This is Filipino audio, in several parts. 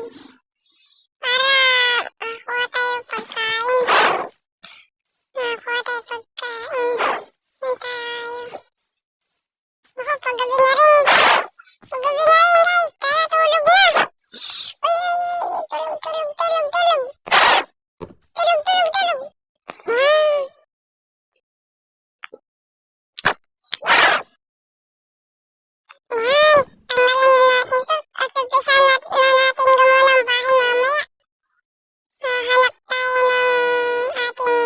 guys. Para makakuha tayo pagkain. Makakuha tayo pagkain. Doon tayo. Ako, paggabi na rin. Paggabi na rin guys. Tara, tulog na. Uy, tulog. Tulog. Tanggalin na natin to. At umpisa na natin gumawa ng bahay mamaya. Hanap tayo ng ating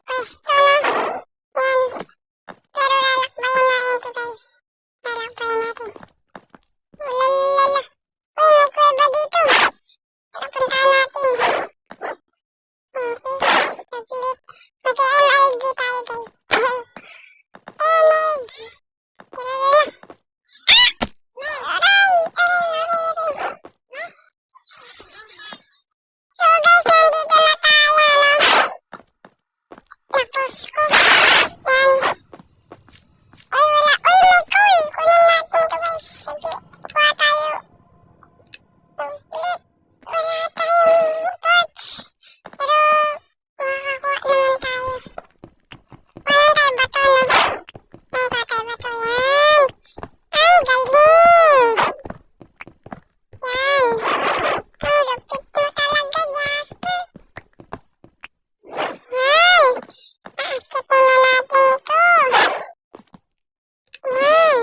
pwesto na. Yan. Pero lalakbayin natin to guys. Lalakbayin natin. Ulalala. Uy, may kuweba dito. Tara, puntahan natin. Okay. Mag-MLG tayo guys. MLG. Tara na. Aray. So guys, nandito na tayo, no? Tapos ko. Yan. Uy, wala. Uy, may coal. Kunin natin to guys. Sige, kuha tayo. Ulit. Wala tayong torch. Pero, makakakuha naman tayo. Wala tayo bato, no? Yan, kuha tayo bato. Yan. Ang galing. Yan. Ang lupit mo talaga, Jasper. Yan. Aakitin na natin ito. Yan.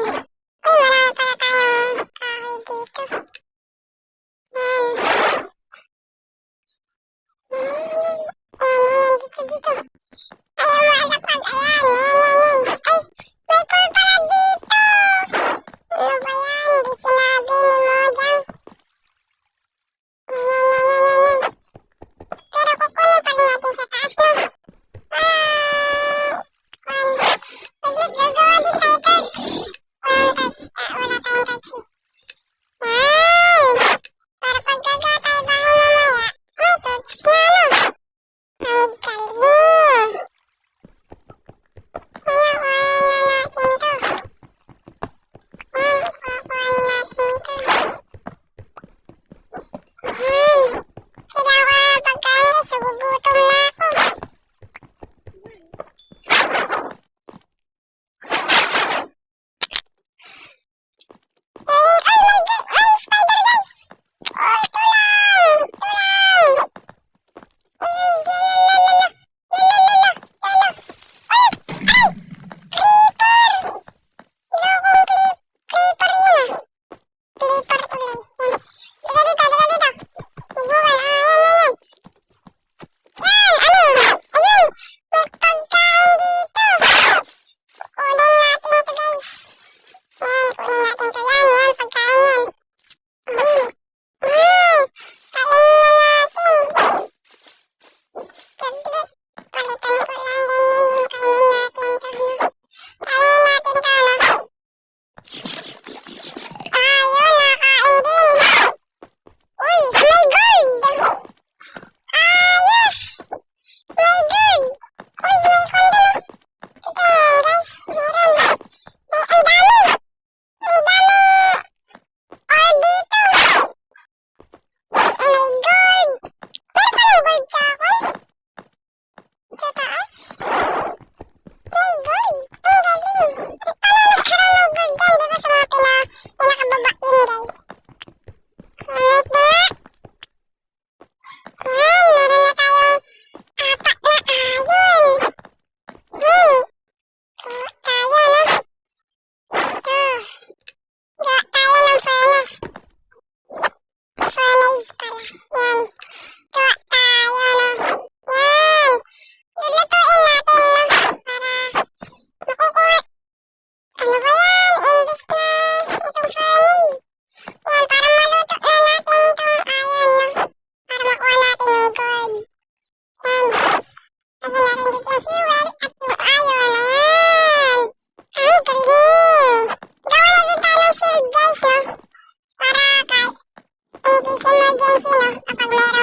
Ay, marami pala tayong kahoy dito. Yan. Yan, dito. Ayaw mo alapag. Ayan. Ay, may coal pala dito. Ano ba yan? Di sinabi ni Mojang. Yan. Pero kukunin pa rin natin sa taas, no? Sige, gagawa din tayo torch. Walang torch. Wala tayong torch. Yan. Para pag gagawa tayo bahay mamaya. Ay, torch na, no? Ang galing. Kaya, kuhain na natin to. Yan, kuhain natin to. Yan. Kailangan ko ng pagkain guys. Gugutom na ako. Ay, may spider guys. Ay, tulang. Ay, lalala. Ay, creeper. Lokong creeper yun. Creeper tuloy. Yan. Liga dito. Visual. Yan. Yan, ano? Ayun. May pagkain dito. Kunin natin ito guys. Yan, kunin natin ito. Yan, pagkain yan. Ayun. Kainin na natin. Tablet. Palitan ko lang yan yung kainin natin ito. Kainin natin ito, no? Ayun, nakain din. Uy, may gold! Ayos! May gold! Uy, may kondo. Ito yan guys, meron. Ang dami! Ang dami! Ore dito! May gold! Meron pa ng gold sa akin? Sa taas? May gold! Ang galing! Paano nagkaroon ng gold dyan? Di ba sa mga pinakababa yun guys? Kulit na! Yan, meron na tayong apat na iron. Kuha tayo, no? Ito. Gawa tayo ng furnace. Furnace pala. Yan. Gawa tayo, no? Yan. Lulutuin natin, no? Para makukuha. Ano ba yan? Imbis na itong furnace. Yan, para maluto na natin itong iron, no? Para makuha natin yung gold. Yan. Lagyan natin dito yung fuel at yung iron. Ayan. Ang galing. Gawa na din tayo ng shield guys, no? Para kahit in case emergency, no? Kapag meron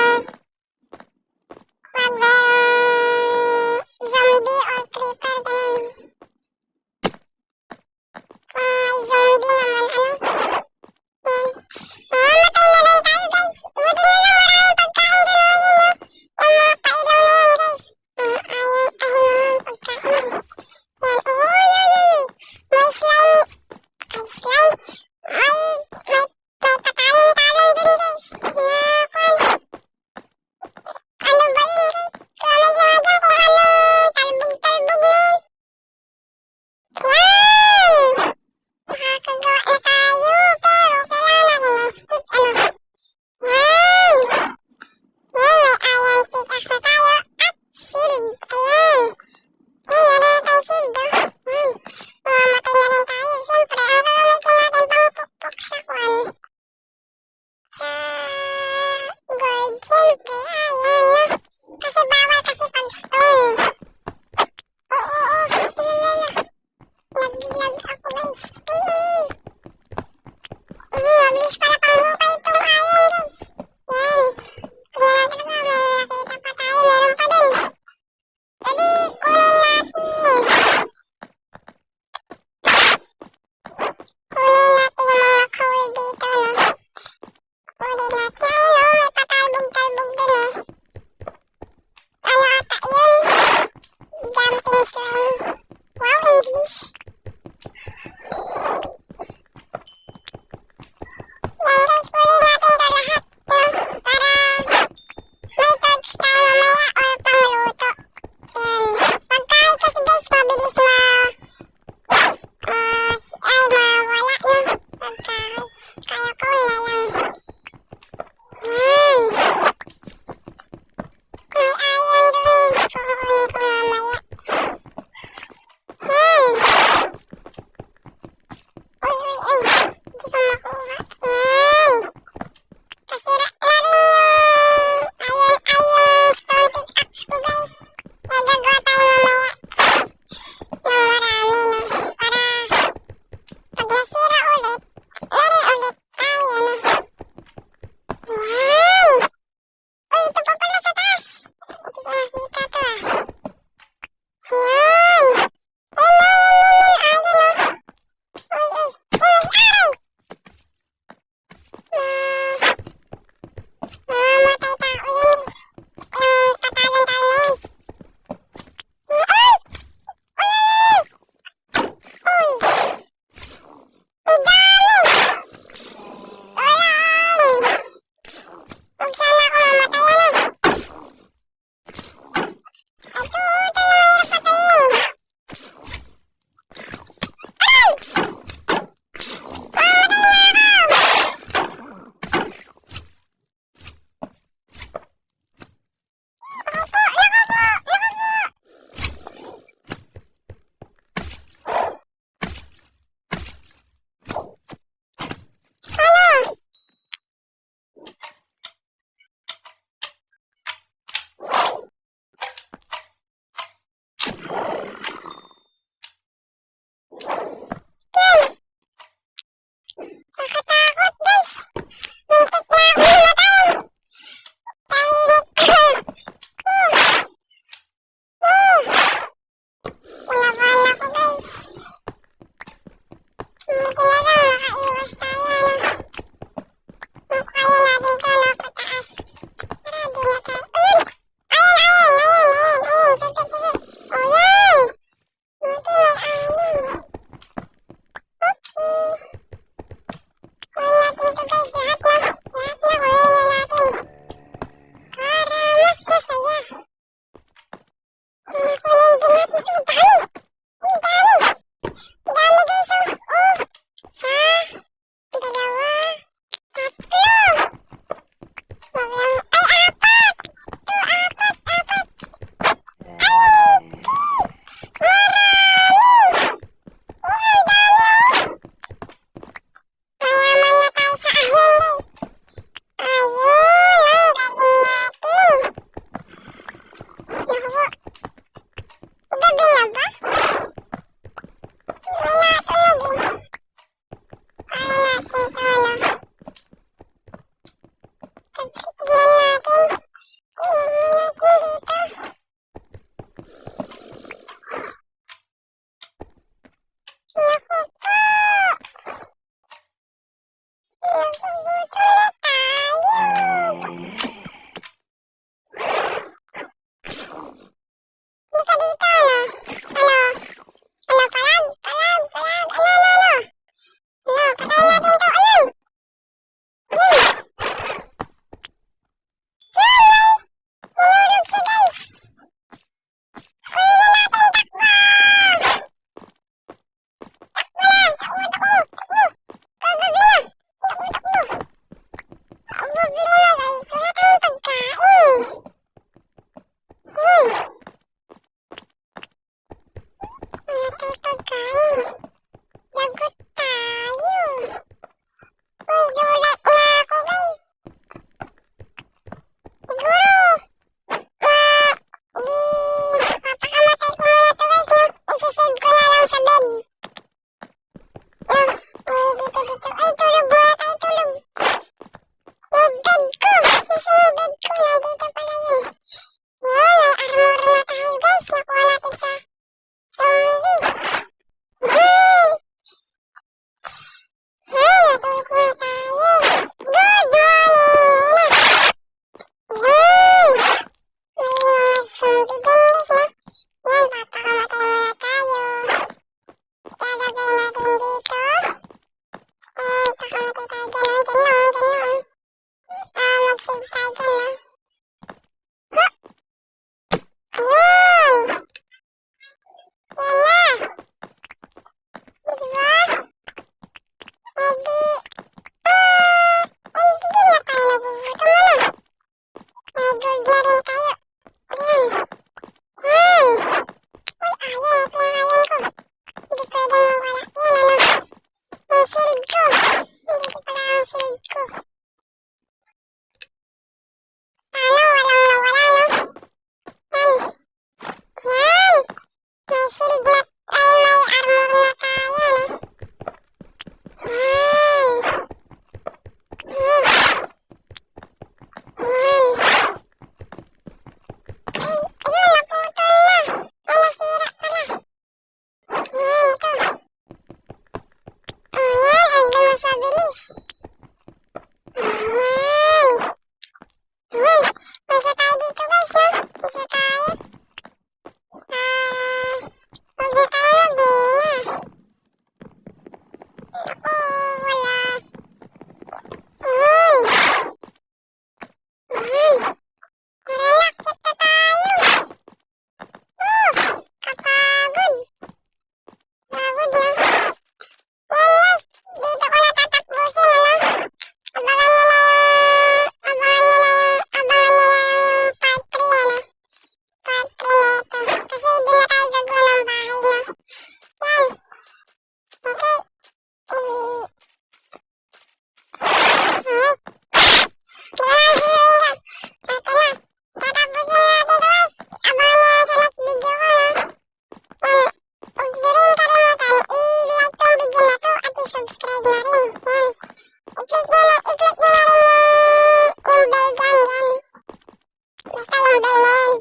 bell na yun.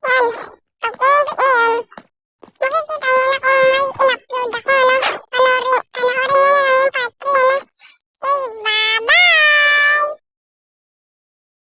Yan. Pag pinindot mo yun,